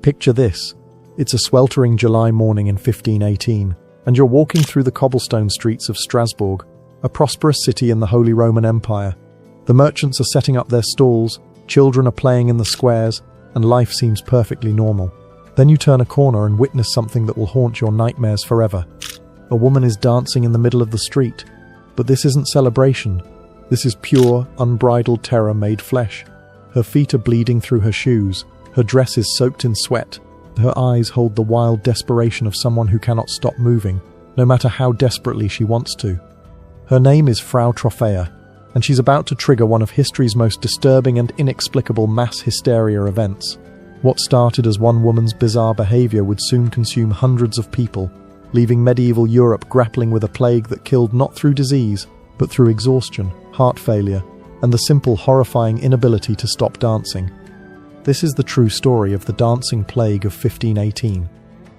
Picture this. It's a sweltering July morning in 1518, and you're walking through the cobblestone streets of Strasbourg, a prosperous city in the Holy Roman Empire. The merchants are setting up their stalls, children are playing in the squares, and life seems perfectly normal. Then you turn a corner and witness something that will haunt your nightmares forever. A woman is dancing in the middle of the street. But this isn't celebration. This is pure, unbridled terror made flesh. Her feet are bleeding through her shoes. Her dress is soaked in sweat. Her eyes hold the wild desperation of someone who cannot stop moving, no matter how desperately she wants to. Her name is Frau Trophäa, and she's about to trigger one of history's most disturbing and inexplicable mass hysteria events. What started as one woman's bizarre behavior would soon consume hundreds of people, leaving medieval Europe grappling with a plague that killed not through disease, but through exhaustion, heart failure, and the simple, horrifying inability to stop dancing. This is the true story of the dancing plague of 1518,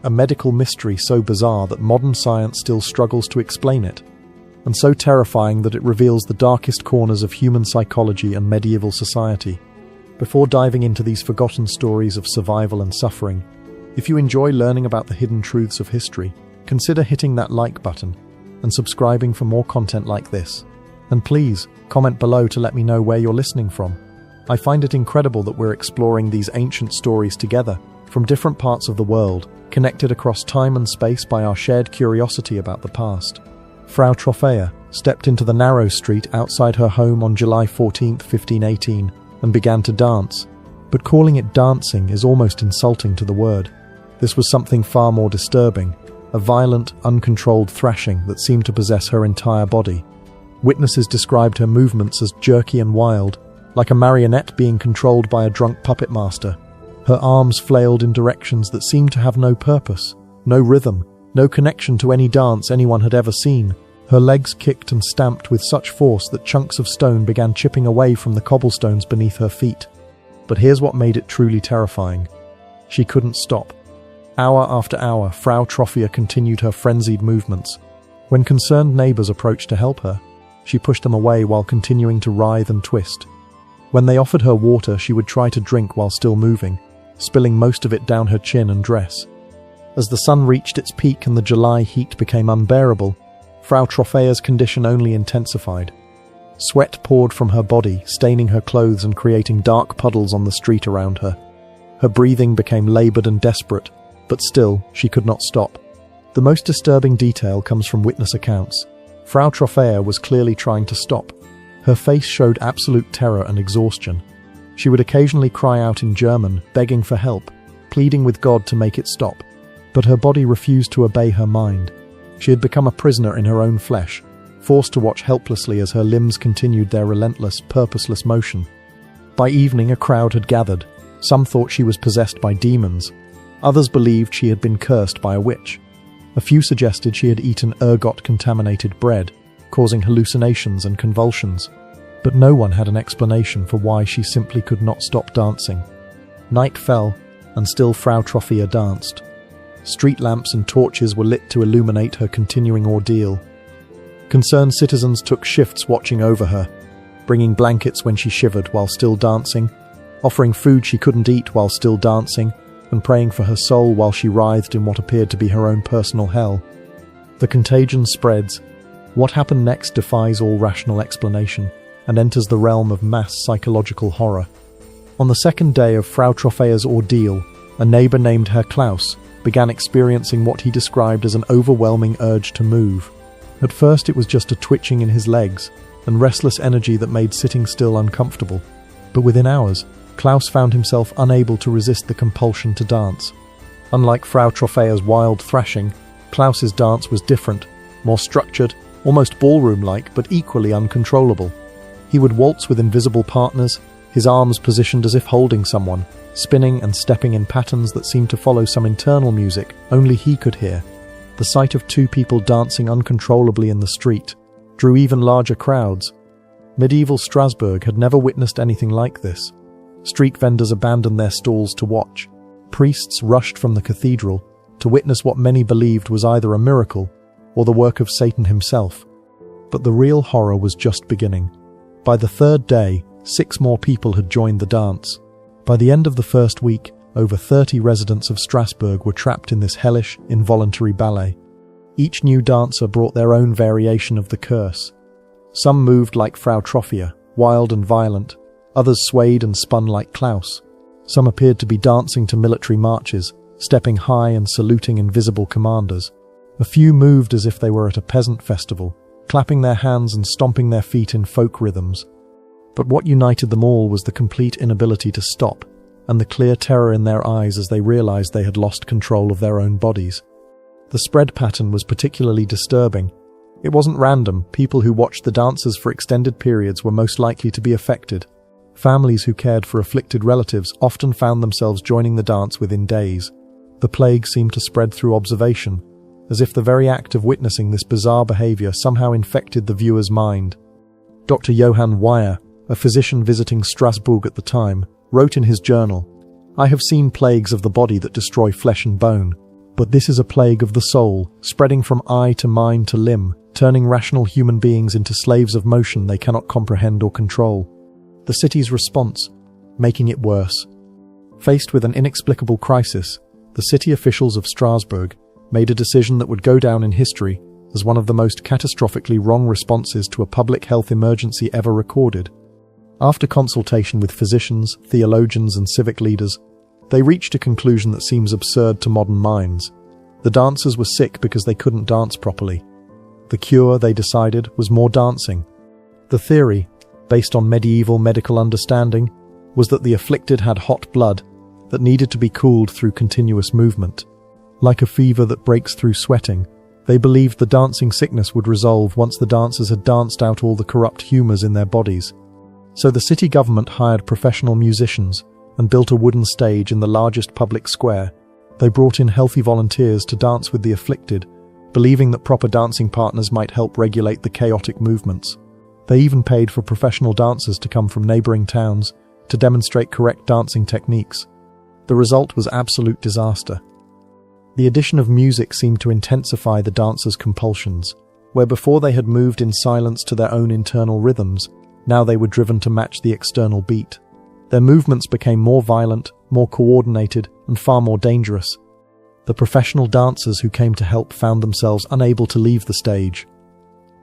a medical mystery so bizarre that modern science still struggles to explain it, and so terrifying that it reveals the darkest corners of human psychology and medieval society. Before diving into these forgotten stories of survival and suffering, if you enjoy learning about the hidden truths of history, consider hitting that like button and subscribing for more content like this. And please, comment below to let me know where you're listening from. I find it incredible that we're exploring these ancient stories together, from different parts of the world, connected across time and space by our shared curiosity about the past. Frau Trophäa stepped into the narrow street outside her home on July 14, 1518, and began to dance. But calling it dancing is almost insulting to the word. This was something far more disturbing, a violent, uncontrolled thrashing that seemed to possess her entire body. Witnesses described her movements as jerky and wild, like a marionette being controlled by a drunk puppet master. Her arms flailed in directions that seemed to have no purpose, no rhythm, no connection to any dance anyone had ever seen. Her legs kicked and stamped with such force that chunks of stone began chipping away from the cobblestones beneath her feet. But here's what made it truly terrifying. She couldn't stop. Hour after hour, Frau Trophäa continued her frenzied movements. When concerned neighbors approached to help her, she pushed them away while continuing to writhe and twist. When they offered her water, she would try to drink while still moving, spilling most of it down her chin and dress. As the sun reached its peak and the July heat became unbearable, Frau Trophäa's condition only intensified. Sweat poured from her body, staining her clothes and creating dark puddles on the street around her. Her breathing became labored and desperate, but still, she could not stop. The most disturbing detail comes from witness accounts. Frau Trophäa was clearly trying to stop. Her face showed absolute terror and exhaustion. She would occasionally cry out in German, begging for help, pleading with God to make it stop. But her body refused to obey her mind. She had become a prisoner in her own flesh, forced to watch helplessly as her limbs continued their relentless, purposeless motion. By evening, a crowd had gathered. Some thought she was possessed by demons. Others believed she had been cursed by a witch. A few suggested she had eaten ergot-contaminated bread, causing hallucinations and convulsions. But no one had an explanation for why she simply could not stop dancing. Night fell, and still Frau Trophäa danced. Street lamps and torches were lit to illuminate her continuing ordeal. Concerned citizens took shifts watching over her, bringing blankets when she shivered while still dancing, offering food she couldn't eat while still dancing, and praying for her soul while she writhed in what appeared to be her own personal hell. The contagion spreads. What happened next defies all rational explanation and enters the realm of mass psychological horror. On the second day of Frau Trophäa's ordeal, a neighbor named Herr Klaus began experiencing what he described as an overwhelming urge to move. At first it was just a twitching in his legs and restless energy that made sitting still uncomfortable. But within hours, Klaus found himself unable to resist the compulsion to dance. Unlike Frau Trophäa's wild thrashing, Klaus's dance was different, more structured, almost ballroom-like, but equally uncontrollable. He would waltz with invisible partners, his arms positioned as if holding someone, spinning and stepping in patterns that seemed to follow some internal music only he could hear. The sight of two people dancing uncontrollably in the street drew even larger crowds. Medieval Strasbourg had never witnessed anything like this. Street vendors abandoned their stalls to watch. Priests rushed from the cathedral to witness what many believed was either a miracle or the work of Satan himself. But the real horror was just beginning. By the third day, 6 more people had joined the dance. By the end of the first week, over 30 residents of Strasbourg were trapped in this hellish, involuntary ballet. Each new dancer brought their own variation of the curse. Some moved like Frau Trophea, wild and violent. Others swayed and spun like Klaus. Some appeared to be dancing to military marches, stepping high and saluting invisible commanders. A few moved as if they were at a peasant festival, clapping their hands and stomping their feet in folk rhythms. But what united them all was the complete inability to stop, and the clear terror in their eyes as they realized they had lost control of their own bodies. The spread pattern was particularly disturbing. It wasn't random. People who watched the dancers for extended periods were most likely to be affected. Families who cared for afflicted relatives often found themselves joining the dance within days. The plague seemed to spread through observation, as if the very act of witnessing this bizarre behavior somehow infected the viewer's mind. Dr. Johann Weyer, a physician visiting Strasbourg at the time, wrote in his journal, "I have seen plagues of the body that destroy flesh and bone, but this is a plague of the soul, spreading from eye to mind to limb, turning rational human beings into slaves of motion they cannot comprehend or control." The city's response, making it worse. Faced with an inexplicable crisis, the city officials of Strasbourg made a decision that would go down in history as one of the most catastrophically wrong responses to a public health emergency ever recorded. After consultation with physicians, theologians, and civic leaders, they reached a conclusion that seems absurd to modern minds. The dancers were sick because they couldn't dance properly. The cure, they decided, was more dancing. The theory, based on medieval medical understanding, was that the afflicted had hot blood that needed to be cooled through continuous movement. Like a fever that breaks through sweating, they believed the dancing sickness would resolve once the dancers had danced out all the corrupt humours in their bodies. So the city government hired professional musicians and built a wooden stage in the largest public square. They brought in healthy volunteers to dance with the afflicted, believing that proper dancing partners might help regulate the chaotic movements. They even paid for professional dancers to come from neighbouring towns to demonstrate correct dancing techniques. The result was absolute disaster. The addition of music seemed to intensify the dancers' compulsions. Where before they had moved in silence to their own internal rhythms, now they were driven to match the external beat. Their movements became more violent, more coordinated, and far more dangerous. The professional dancers who came to help found themselves unable to leave the stage.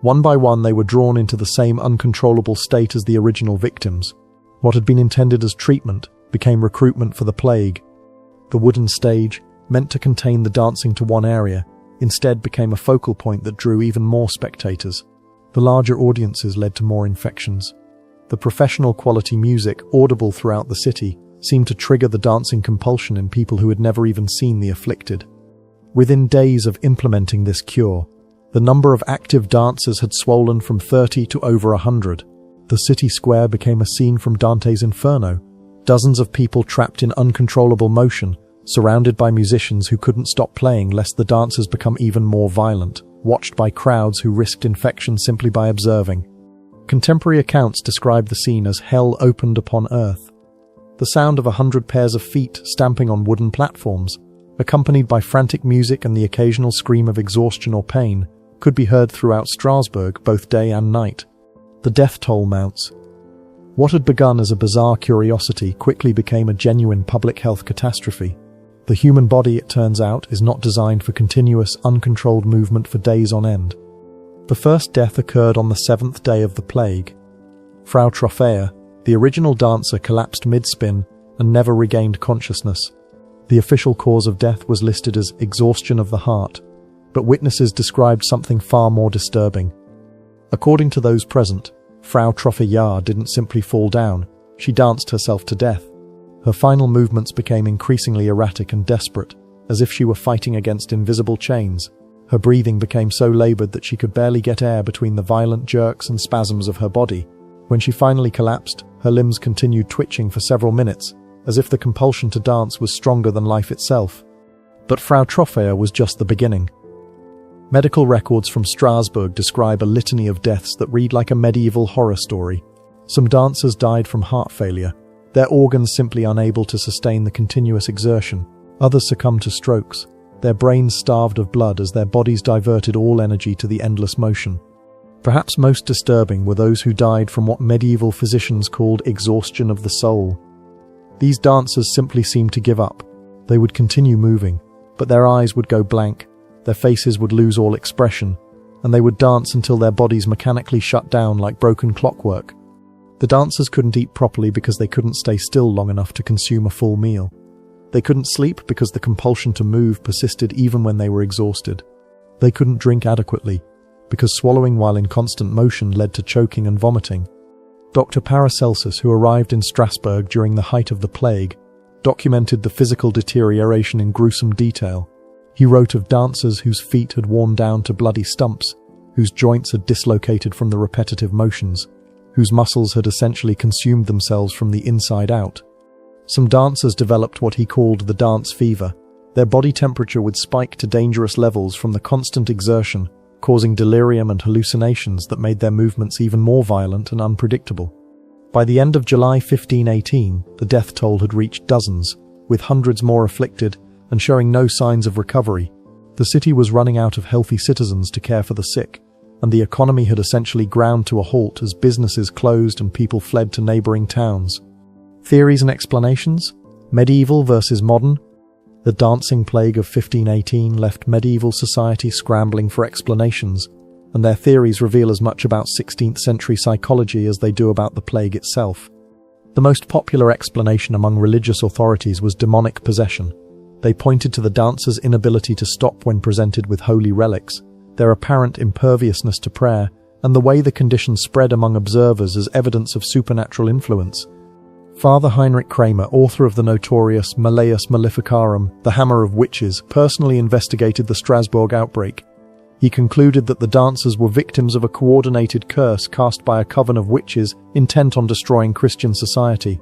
One by one, they were drawn into the same uncontrollable state as the original victims. What had been intended as treatment became recruitment for the plague. The wooden stage, meant to contain the dancing to one area, instead became a focal point that drew even more spectators. The larger audiences led to more infections. The professional quality music, audible throughout the city, seemed to trigger the dancing compulsion in people who had never even seen the afflicted. Within days of implementing this cure, the number of active dancers had swollen from 30 to over 100. The city square became a scene from Dante's Inferno. Dozens of people trapped in uncontrollable motion, surrounded by musicians who couldn't stop playing lest the dancers become even more violent, watched by crowds who risked infection simply by observing. Contemporary accounts describe the scene as hell opened upon earth. The sound of 100 pairs of feet stamping on wooden platforms, accompanied by frantic music and the occasional scream of exhaustion or pain, could be heard throughout Strasbourg both day and night. The death toll mounts. What had begun as a bizarre curiosity quickly became a genuine public health catastrophe. The human body, it turns out, is not designed for continuous, uncontrolled movement for days on end. The first death occurred on the 7th day of the plague. Frau Trophea, the original dancer, collapsed mid-spin and never regained consciousness. The official cause of death was listed as exhaustion of the heart, but witnesses described something far more disturbing. According to those present, Frau Trophea didn't simply fall down, she danced herself to death. Her final movements became increasingly erratic and desperate, as if she were fighting against invisible chains. Her breathing became so laboured that she could barely get air between the violent jerks and spasms of her body. When she finally collapsed, her limbs continued twitching for several minutes, as if the compulsion to dance was stronger than life itself. But Frau Trophea was just the beginning. Medical records from Strasbourg describe a litany of deaths that read like a medieval horror story. Some dancers died from heart failure, their organs simply unable to sustain the continuous exertion. Others succumbed to strokes, their brains starved of blood as their bodies diverted all energy to the endless motion. Perhaps most disturbing were those who died from what medieval physicians called exhaustion of the soul. These dancers simply seemed to give up. They would continue moving, but their eyes would go blank, their faces would lose all expression, and they would dance until their bodies mechanically shut down like broken clockwork. The dancers couldn't eat properly because they couldn't stay still long enough to consume a full meal. They couldn't sleep because the compulsion to move persisted even when they were exhausted. They couldn't drink adequately because swallowing while in constant motion led to choking and vomiting. Dr. Paracelsus, who arrived in Strasbourg during the height of the plague, documented the physical deterioration in gruesome detail. He wrote of dancers whose feet had worn down to bloody stumps, whose joints had dislocated from the repetitive motions, whose muscles had essentially consumed themselves from the inside out. Some dancers developed what he called the dance fever. Their body temperature would spike to dangerous levels from the constant exertion, causing delirium and hallucinations that made their movements even more violent and unpredictable. By the end of July 1518, the death toll had reached dozens, with hundreds more afflicted and showing no signs of recovery. The city was running out of healthy citizens to care for the sick, and the economy had essentially ground to a halt as businesses closed and people fled to neighboring towns. Theories and explanations? Medieval versus modern? The dancing plague of 1518 left medieval society scrambling for explanations, and their theories reveal as much about 16th century psychology as they do about the plague itself. The most popular explanation among religious authorities was demonic possession. They pointed to the dancers' inability to stop when presented with holy relics, their apparent imperviousness to prayer, and the way the condition spread among observers as evidence of supernatural influence. Father Heinrich Kramer, author of the notorious Malleus Maleficarum, The Hammer of Witches, personally investigated the Strasbourg outbreak. He concluded that the dancers were victims of a coordinated curse cast by a coven of witches intent on destroying Christian society.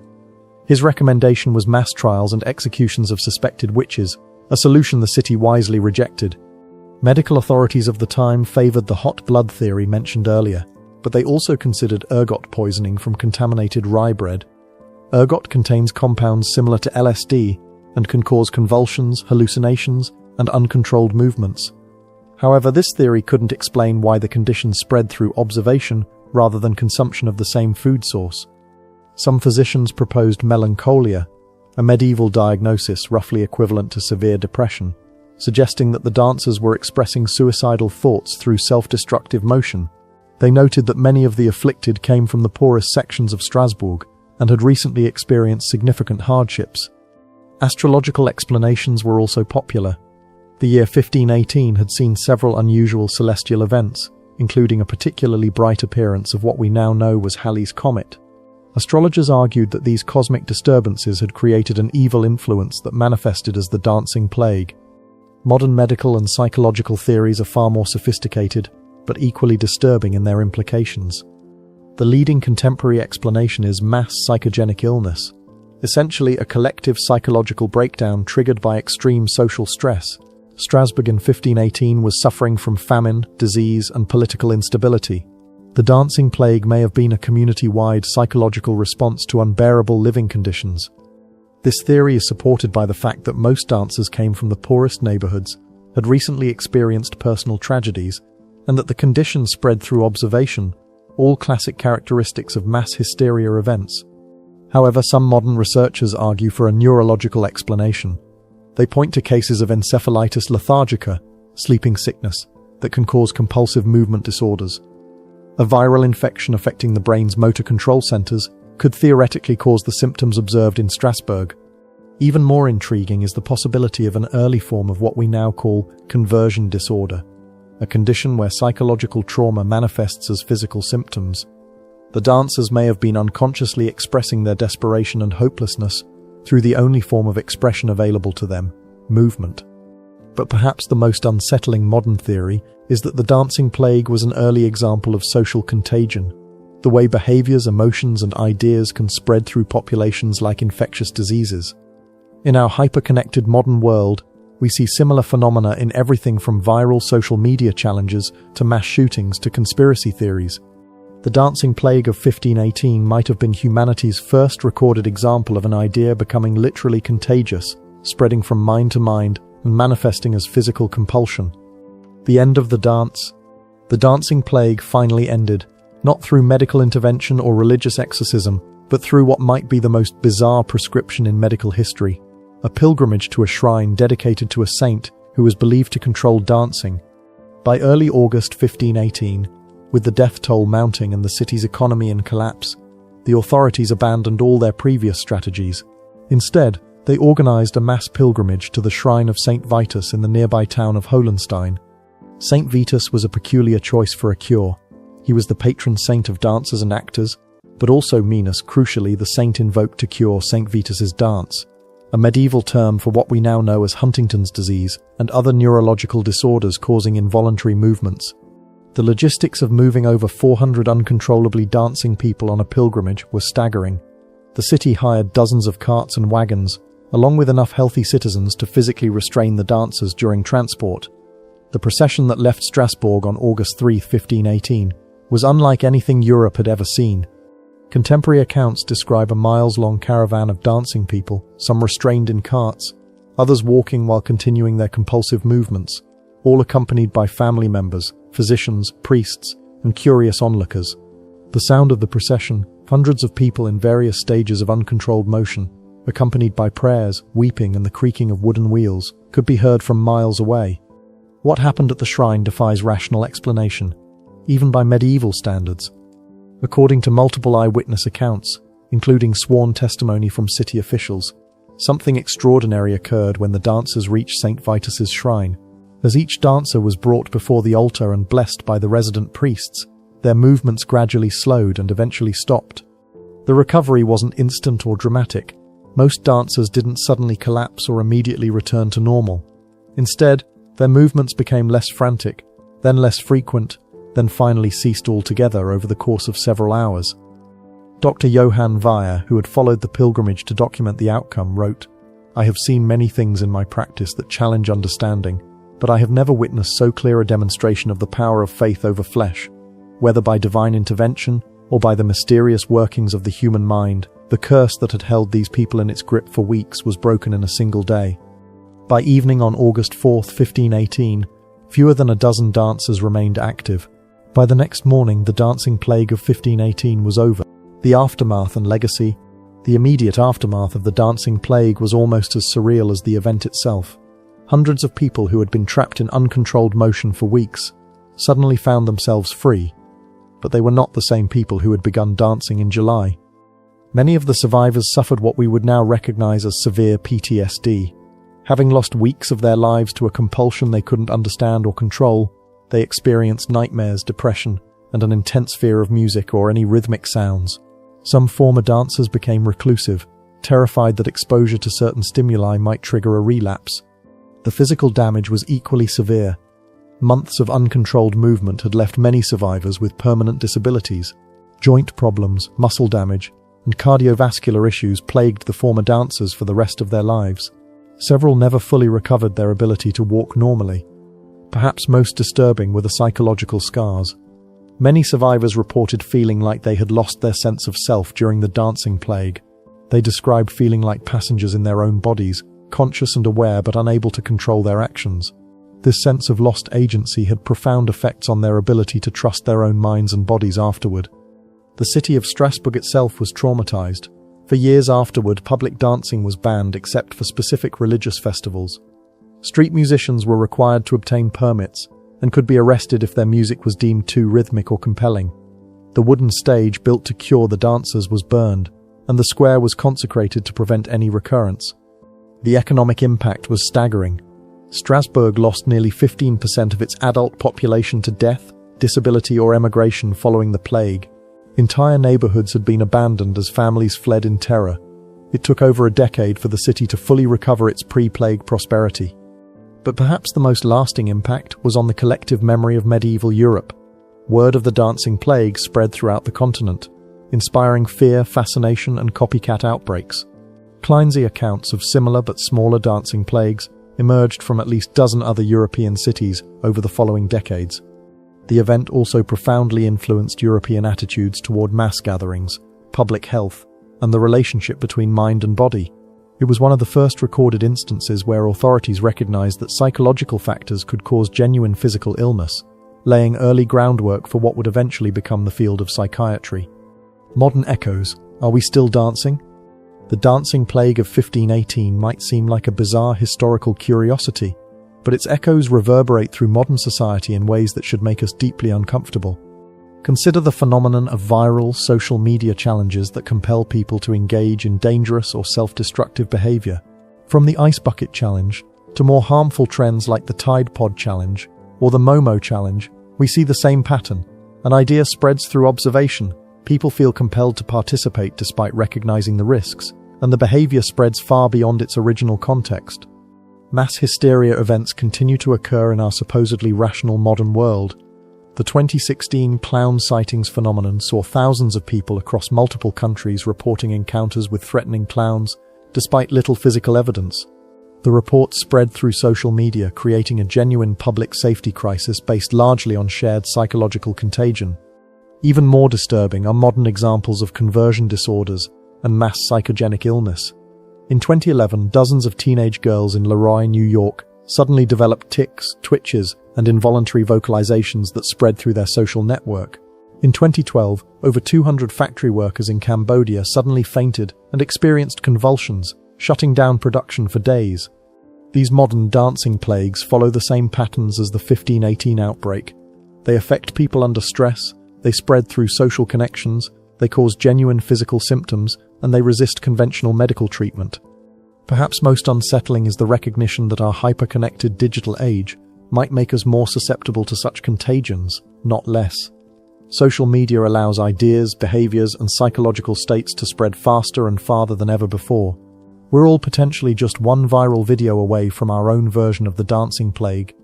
His recommendation was mass trials and executions of suspected witches, a solution the city wisely rejected. Medical authorities of the time favored the hot blood theory mentioned earlier, but they also considered ergot poisoning from contaminated rye bread. Ergot contains compounds similar to LSD and can cause convulsions, hallucinations, and uncontrolled movements. However, this theory couldn't explain why the condition spread through observation rather than consumption of the same food source. Some physicians proposed melancholia, a medieval diagnosis roughly equivalent to severe depression, suggesting that the dancers were expressing suicidal thoughts through self-destructive motion. They noted that many of the afflicted came from the poorest sections of Strasbourg and had recently experienced significant hardships. Astrological explanations were also popular. The year 1518 had seen several unusual celestial events, including a particularly bright appearance of what we now know was Halley's Comet. Astrologers argued that these cosmic disturbances had created an evil influence that manifested as the dancing plague. Modern medical and psychological theories are far more sophisticated, but equally disturbing in their implications. The leading contemporary explanation is mass psychogenic illness, essentially a collective psychological breakdown triggered by extreme social stress. Strasbourg in 1518 was suffering from famine, disease, and political instability. The dancing plague may have been a community-wide psychological response to unbearable living conditions. This theory is supported by the fact that most dancers came from the poorest neighborhoods, had recently experienced personal tragedies, and that the condition spread through observation, all classic characteristics of mass hysteria events. However, some modern researchers argue for a neurological explanation. They point to cases of encephalitis lethargica, sleeping sickness, that can cause compulsive movement disorders. A viral infection affecting the brain's motor control centers could theoretically cause the symptoms observed in Strasbourg. Even more intriguing is the possibility of an early form of what we now call conversion disorder, a condition where psychological trauma manifests as physical symptoms. The dancers may have been unconsciously expressing their desperation and hopelessness through the only form of expression available to them, movement. But perhaps the most unsettling modern theory is that the dancing plague was an early example of social contagion, the way behaviors, emotions, and ideas can spread through populations like infectious diseases. In our hyper-connected modern world, we see similar phenomena in everything from viral social media challenges to mass shootings to conspiracy theories. The dancing plague of 1518 might have been humanity's first recorded example of an idea becoming literally contagious, spreading from mind to mind and manifesting as physical compulsion. The end of the dance. The dancing plague finally ended, not through medical intervention or religious exorcism, but through what might be the most bizarre prescription in medical history, a pilgrimage to a shrine dedicated to a saint who was believed to control dancing. By early August 1518, with the death toll mounting and the city's economy in collapse, the authorities abandoned all their previous strategies. Instead, they organized a mass pilgrimage to the shrine of Saint Vitus in the nearby town of Hohenstein. Saint Vitus was a peculiar choice for a cure. He was the patron saint of dancers and actors, but also Minos, crucially the saint invoked to cure Saint Vitus's dance, a medieval term for what we now know as Huntington's disease and other neurological disorders causing involuntary movements. The logistics of moving over 400 uncontrollably dancing people on a pilgrimage were staggering. The city hired dozens of carts and wagons, along with enough healthy citizens to physically restrain the dancers during transport. The procession that left Strasbourg on August 3, 1518, was unlike anything Europe had ever seen. Contemporary accounts describe a miles-long caravan of dancing people, some restrained in carts, others walking while continuing their compulsive movements, all accompanied by family members, physicians, priests, and curious onlookers. The sound of the procession, hundreds of people in various stages of uncontrolled motion, accompanied by prayers, weeping, and the creaking of wooden wheels, could be heard from miles away. What happened at the shrine defies rational explanation, even by medieval standards. According to multiple eyewitness accounts, including sworn testimony from city officials, something extraordinary occurred when the dancers reached St. Vitus's shrine. As each dancer was brought before the altar and blessed by the resident priests, their movements gradually slowed and eventually stopped. The recovery wasn't instant or dramatic. Most dancers didn't suddenly collapse or immediately return to normal. Instead, their movements became less frantic, then less frequent, then finally ceased altogether over the course of several hours. Dr. Johann Weyer, who had followed the pilgrimage to document the outcome, wrote, "I have seen many things in my practice that challenge understanding, but I have never witnessed so clear a demonstration of the power of faith over flesh. Whether by divine intervention or by the mysterious workings of the human mind, the curse that had held these people in its grip for weeks was broken in a single day." By evening on August 4, 1518, fewer than a dozen dancers remained active. By the next morning, the dancing plague of 1518 was over. The aftermath and legacy, the immediate aftermath of the dancing plague, was almost as surreal as the event itself. Hundreds of people who had been trapped in uncontrolled motion for weeks suddenly found themselves free, but they were not the same people who had begun dancing in July. Many of the survivors suffered what we would now recognize as severe PTSD. Having lost weeks of their lives to a compulsion they couldn't understand or control, they experienced nightmares, depression, and an intense fear of music or any rhythmic sounds. Some former dancers became reclusive, terrified that exposure to certain stimuli might trigger a relapse. The physical damage was equally severe. Months of uncontrolled movement had left many survivors with permanent disabilities. Joint problems, muscle damage, and cardiovascular issues plagued the former dancers for the rest of their lives. Several never fully recovered their ability to walk normally. Perhaps most disturbing were the psychological scars. Many survivors reported feeling like they had lost their sense of self during the dancing plague. They described feeling like passengers in their own bodies, conscious and aware but unable to control their actions. This sense of lost agency had profound effects on their ability to trust their own minds and bodies afterward. The city of Strasbourg itself was traumatized. For years afterward, public dancing was banned except for specific religious festivals. Street musicians were required to obtain permits and could be arrested if their music was deemed too rhythmic or compelling. The wooden stage built to cure the dancers was burned, and the square was consecrated to prevent any recurrence. The economic impact was staggering. Strasbourg lost nearly 15% of its adult population to death, disability, or emigration following the plague. Entire neighborhoods had been abandoned as families fled in terror. It took over a decade for the city to fully recover its pre-plague prosperity. But perhaps the most lasting impact was on the collective memory of medieval Europe. Word of the dancing plague spread throughout the continent, inspiring fear, fascination, and copycat outbreaks. Kleinsey accounts of similar but smaller dancing plagues emerged from at least a dozen other European cities over the following decades. The event also profoundly influenced European attitudes toward mass gatherings, public health, and the relationship between mind and body. It was one of the first recorded instances where authorities recognized that psychological factors could cause genuine physical illness, laying early groundwork for what would eventually become the field of psychiatry. Modern echoes. Are we still dancing? The dancing plague of 1518 might seem like a bizarre historical curiosity, but its echoes reverberate through modern society in ways that should make us deeply uncomfortable. Consider the phenomenon of viral social media challenges that compel people to engage in dangerous or self-destructive behavior. From the Ice Bucket Challenge to more harmful trends like the Tide Pod Challenge or the Momo Challenge, we see the same pattern. An idea spreads through observation, people feel compelled to participate despite recognizing the risks, and the behavior spreads far beyond its original context. Mass hysteria events continue to occur in our supposedly rational modern world. The 2016 clown sightings phenomenon saw thousands of people across multiple countries reporting encounters with threatening clowns, despite little physical evidence. The reports spread through social media, creating a genuine public safety crisis based largely on shared psychological contagion. Even more disturbing are modern examples of conversion disorders and mass psychogenic illness. In 2011, dozens of teenage girls in Leroy, New York, suddenly developed tics, twitches, and involuntary vocalizations that spread through their social network. In 2012, over 200 factory workers in Cambodia suddenly fainted and experienced convulsions, shutting down production for days. These modern dancing plagues follow the same patterns as the 1518 outbreak. They affect people under stress, they spread through social connections, they cause genuine physical symptoms, and they resist conventional medical treatment. Perhaps most unsettling is the recognition that our hyper-connected digital age might make us more susceptible to such contagions, not less. Social media allows ideas, behaviors, and psychological states to spread faster and farther than ever before. We're all potentially just one viral video away from our own version of the dancing plague.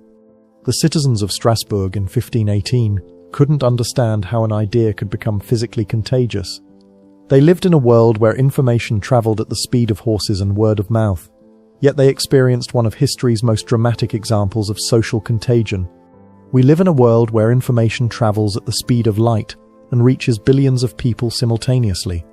The citizens of Strasbourg in 1518 couldn't understand how an idea could become physically contagious. They lived in a world where information traveled at the speed of horses and word of mouth, yet they experienced one of history's most dramatic examples of social contagion. We live in a world where information travels at the speed of light and reaches billions of people simultaneously.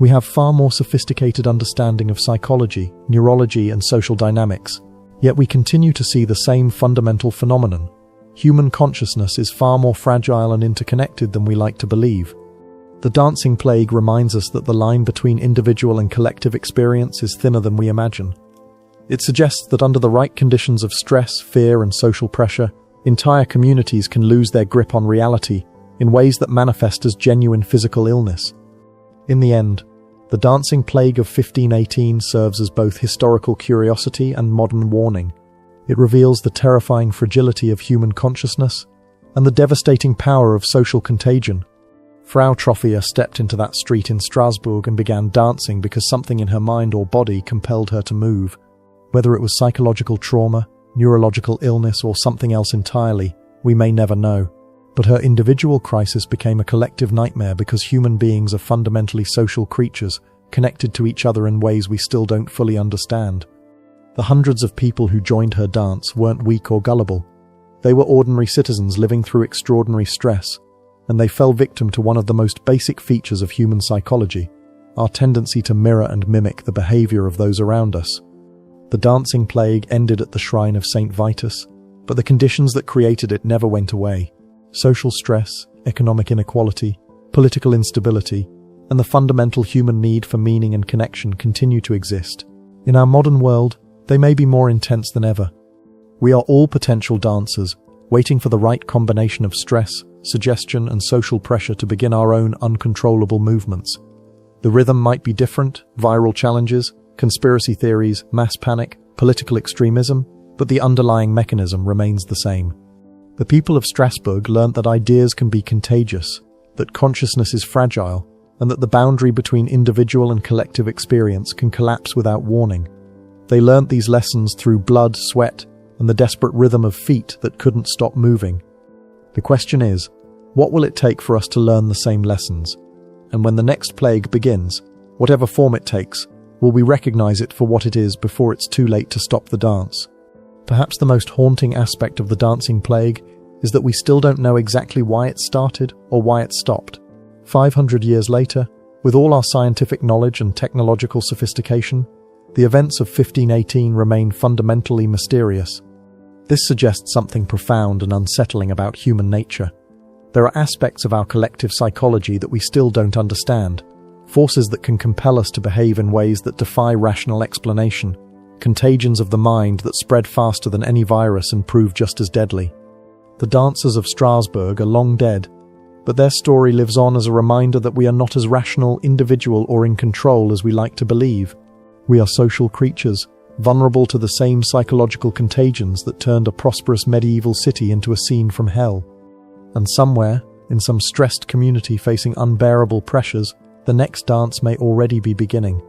We have far more sophisticated understanding of psychology, neurology, and social dynamics, yet we continue to see the same fundamental phenomenon. Human consciousness is far more fragile and interconnected than we like to believe. The dancing plague reminds us that the line between individual and collective experience is thinner than we imagine. It suggests that under the right conditions of stress, fear, and social pressure, entire communities can lose their grip on reality in ways that manifest as genuine physical illness. In the end, the dancing plague of 1518 serves as both historical curiosity and modern warning. It reveals the terrifying fragility of human consciousness and the devastating power of social contagion. Frau Troffea stepped into that street in Strasbourg and began dancing because something in her mind or body compelled her to move. Whether it was psychological trauma, neurological illness, or something else entirely, we may never know. But her individual crisis became a collective nightmare because human beings are fundamentally social creatures, connected to each other in ways we still don't fully understand. The hundreds of people who joined her dance weren't weak or gullible. They were ordinary citizens living through extraordinary stress, and they fell victim to one of the most basic features of human psychology, our tendency to mirror and mimic the behavior of those around us. The dancing plague ended at the shrine of Saint Vitus, but the conditions that created it never went away. Social stress, economic inequality, political instability, and the fundamental human need for meaning and connection continue to exist. In our modern world, they may be more intense than ever. We are all potential dancers, waiting for the right combination of stress, suggestion, and social pressure to begin our own uncontrollable movements. The rhythm might be different: viral challenges, conspiracy theories, mass panic, political extremism, but the underlying mechanism remains the same. The people of Strasbourg learned that ideas can be contagious, that consciousness is fragile, and that the boundary between individual and collective experience can collapse without warning. They learned these lessons through blood, sweat, and the desperate rhythm of feet that couldn't stop moving. The question is, what will it take for us to learn the same lessons? And when the next plague begins, whatever form it takes, will we recognize it for what it is before it's too late to stop the dance? Perhaps the most haunting aspect of the dancing plague is that we still don't know exactly why it started or why it stopped. 500 years later, with all our scientific knowledge and technological sophistication, the events of 1518 remain fundamentally mysterious. This suggests something profound and unsettling about human nature. There are aspects of our collective psychology that we still don't understand. forces that can compel us to behave in ways that defy rational explanation, contagions of the mind that spread faster than any virus and prove just as deadly. The dancers of Strasbourg are long dead, but their story lives on as a reminder that we are not as rational, individual, or in control as we like to believe. We are social creatures, vulnerable to the same psychological contagions that turned a prosperous medieval city into a scene from hell. And somewhere, in some stressed community facing unbearable pressures, the next dance may already be beginning.